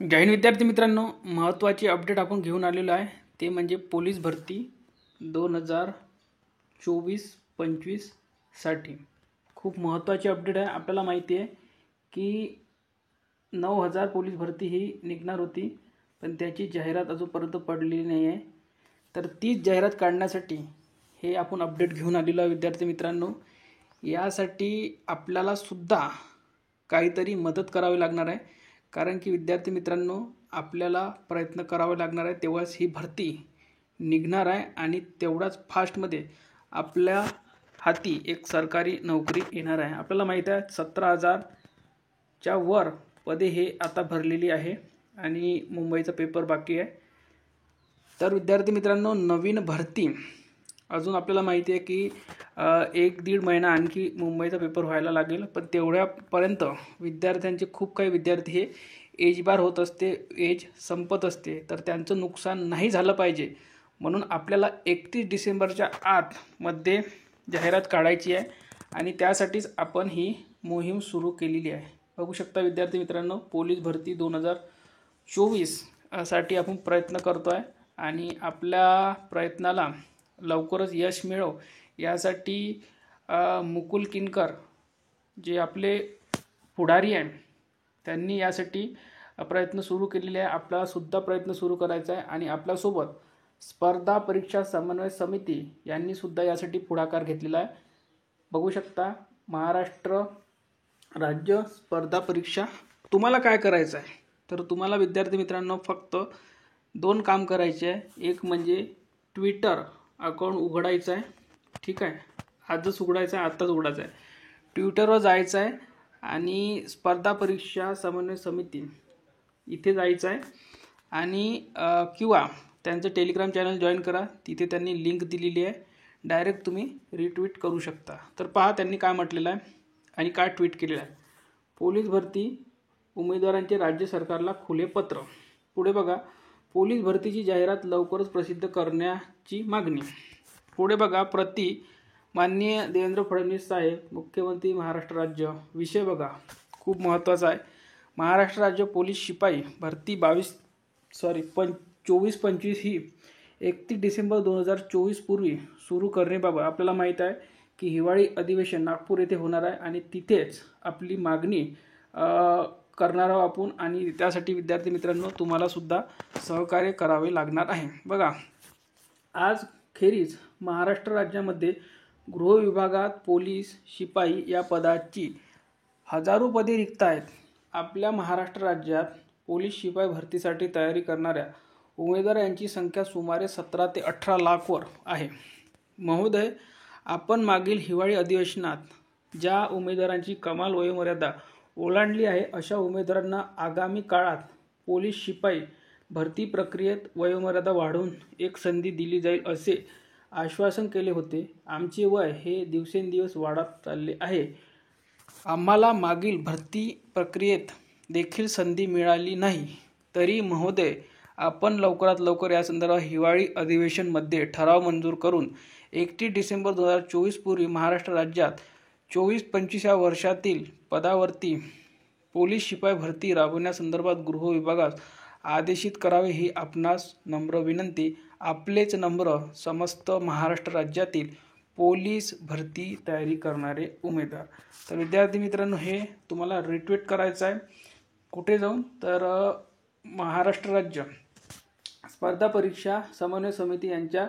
जय हिंद विद्यार्थी मित्रांनो, महत्त्वाची अपडेट आपण घेऊन आलेलो आहे ते म्हणजे पोलीस भरती 2024-25 साठी खूप महत्त्वाची अपडेट आहे। आपल्याला माहिती आहे की 9000 पोलीस भरती ही निघणार होती, पण त्याची जाहिरात अजूनपर्यंत पडलेली नाही आहे। तर तीच जाहिरात काढण्यासाठी हे आपण अपडेट घेऊन आलेलो आहे विद्यार्थी मित्रांनो। यासाठी आपल्याला सुद्धा काहीतरी मदत करावी लागणार आहे, कारण की विद्यार्थी मित्रांनो आपल्याला प्रयत्न करावे लागणार आहे, तेव्हाच ही भरती निघणार आहे आणि तेवढाच फास्टमध्ये आपल्या हाती एक सरकारी नोकरी येणार आहे। आपल्याला माहिती आहे 17,000 च्या वर पदे हे आता भरलेली आहे आणि मुंबईचा पेपर बाकी आहे। तर विद्यार्थी मित्रांनो नवीन भरती अजून आपल्याला माहिती आहे की 1-1.5 महिना आणखी मुंबईचा पेपर व्हायला लागेल, पण तेवढ्यापर्यंत विद्यार्थ्यांचे खूप काही विद्यार्थी हे एज बार होत असते, एज संपत असते, तर त्यांचं नुकसान नाही झालं पाहिजे म्हणून आपल्याला 31 डिसेंबरच्या आत मध्ये जाहिरात काढायची आहे आणि त्यासाठीच आपण ही मोहीम सुरू केलेली आहे। बघू शकता विद्यार्थी मित्रांनो, पोलीस भरती 2024 साठी आपण प्रयत्न करतोय आणि आपल्या प्रयत्नाला लवकरच यश मिळो यासाठी मुकुल किनकर जे आपले पुढारी आहेत त्यांनी यासाठी प्रयत्न सुरू केलेले आहे। आपला सुद्धा प्रयत्न सुरू करायचा आहे आणि आपल्यासोबत स्पर्धा परीक्षा समन्वय समिती यांनी सुद्धा यासाठी पुढाकार घेतलेला आहे। बघू शकता महाराष्ट्र राज्य स्पर्धा परीक्षा। तुम्हाला काय करायचं आहे तर तुम्हाला विद्यार्थी मित्रांनो फक्त 2 काम करायचे आहे। एक म्हणजे ट्विटर अकाउंट उघडायचं आहे, ठीक आहे, आजच उघडायचं आहे, आत्ताच उघडायचं आहे। ट्विटरवर जायचं आहे आणि स्पर्धा परीक्षा समन्वय समिती इथे जायचं आहे आणि किंवा त्यांचं टेलिग्राम चॅनल जॉईन करा, तिथे त्यांनी लिंक दिलेली आहे, डायरेक्ट तुम्ही रिट्वीट करू शकता। तर पहा त्यांनी काय म्हटलेलं आहे आणि काय ट्विट केलेलं आहे। पोलीस भरती उमेदवारांचे राज्य सरकारला खुले पत्र। पुढे बघा, पोलीस भरतीची जाहिरात लवकरच प्रसिद्ध करण्याची मागणी। पुढे बघा, प्रति माननीय देवेंद्र फडणवीस साहेब मुख्यमंत्री महाराष्ट्र राज्य। विषय बघा खूप महत्त्वाचा आहे। महाराष्ट्र राज्य पोलीस शिपाई भरती 24-25 ही 31 डिसेंबर 2024 पूर्वी सुरू करण्याबाबत आपल्याला माहीत आहे की हिवाळी अधिवेशन नागपूर येथे होणार आहे आणि तिथेच आपली मागणी करणार आहोत आपण आणि त्यासाठी विद्यार्थी मित्रांनो तुम्हाला सुद्धा सहकार्य करावे लागणार आहे। बघा, आज खेरीज महाराष्ट्र राज्यामध्ये गृह विभागात पोलीस शिपाई या पदाची हजारो पदे रिक्त आहेत। आपल्या महाराष्ट्र राज्यात पोलीस शिपाई भरतीसाठी तयारी करणाऱ्या उमेदवारांची संख्या सुमारे 17 ते 18 लाख वर आहे। महोदय, आपण मागील हिवाळी अधिवेशनात ज्या उमेदवारांची कमाल वयोमर्यादा ओलांडली आहे अशा उमेदवारांना आगामी काळात पोलीस शिपाई भरती प्रक्रियेत वयोमर्यादा वाढवून एक संधी दिली जाईल असे आश्वासन केले होते। आमचे वय हे दिवसेंदिवस वाढत चालले आहे। आम्हाला मागील भरती प्रक्रियेत देखील संधी मिळाली नाही, तरी महोदय आपण लवकरात लवकर या संदर्भात हिवाळी अधिवेशनमध्ये ठराव मंजूर करून 31 डिसेंबर 2024 पूर्वी महाराष्ट्र राज्यात 24-25 या वर्षातील पदावरती पोलीस शिपाई भरती राबवण्यासंदर्भात गृह विभागास आदेशित करावे ही आपणास नम्र विनंती। आपलेच नम्र समस्त महाराष्ट्र राज्यातील पोलीस भरती तयारी करणारे उमेदवार। तर विद्यार्थी मित्रांनो हे तुम्हाला रिट्वीट करायचं आहे। कुठे जाऊन तर महाराष्ट्र राज्य स्पर्धा परीक्षा समन्वय समिती यांच्या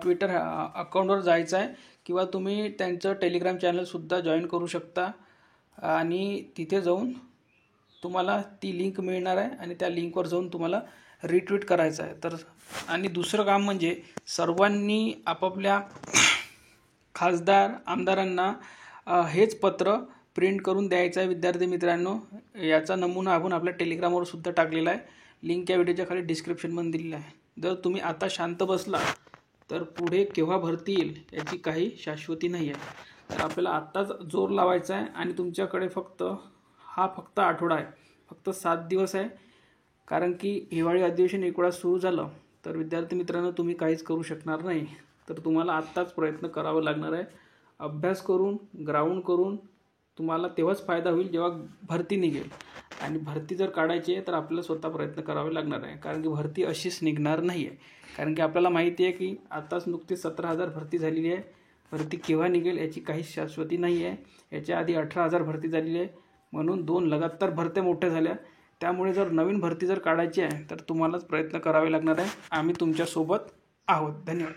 ट्विटर अकाउंटवर जायचं आहे किंवा तुम्ही त्यांचं टेलिग्राम चॅनलसुद्धा जॉईन करू शकता आणि तिथे जाऊन तुम्हाला ती लिंक मिळणार आहे आणि त्या लिंकवर जाऊन तुम्हाला रिट्वीट करायचं आहे। तर आणि दुसरं काम म्हणजे सर्वांनी आपापल्या खासदार आमदारांना हेच पत्र प्रिंट करून द्यायचं आहे। विद्यार्थी मित्रांनो याचा नमुना आपण आपल्या टेलिग्रामवर सुद्धा टाकलेला आहे, लिंक या व्हिडिओच्या खाली डिस्क्रिप्शनमध्ये दिलेली आहे। जर तुम्ही आता शांत बसला तर पुढे केव्हा भरती येईल याची काही शाश्वती नाही आहे। तर आपल्याला आत्ताच जोर लावायचा आहे आणि तुमच्याकडे फक्त आठवडा आहे, फक्त 7 दिवस आहे, कारण की हिवाळी अधिवेशन एकवेळा सुरू झालं तर विद्यार्थी मित्रांनो तुम्ही काहीच करू शकणार नाही। तर तुम्हाला आत्ताच प्रयत्न करावा लागणार आहे, अभ्यास करून ग्राउंड करून तुम्हाला तेव्हाच फायदा होईल जेव्हा भरती निघेल। आणि भरती जर काढायची आहे तर आपल्याला स्वतः प्रयत्न करावे लागणार आहे, कारण की भरती अशीच निघणार नाही आहे. कारण की आपल्याला माहिती आहे की आताच नुकतीच 17,000 भरती झालेली आहे. भरती केव्हा निघेल याची काहीच शाश्वती नाही आहे. याच्या आधी 18,000 भरती झालेली आहे, म्हणून 2 लगातार भरत्या मोठ्या झाल्या. त्यामुळे जर नवीन भरती जर काढायची आहे तर तुम्हालाच प्रयत्न करावे लागणार आहे. आम्ही तुमच्यासोबत आहोत. धन्यवाद.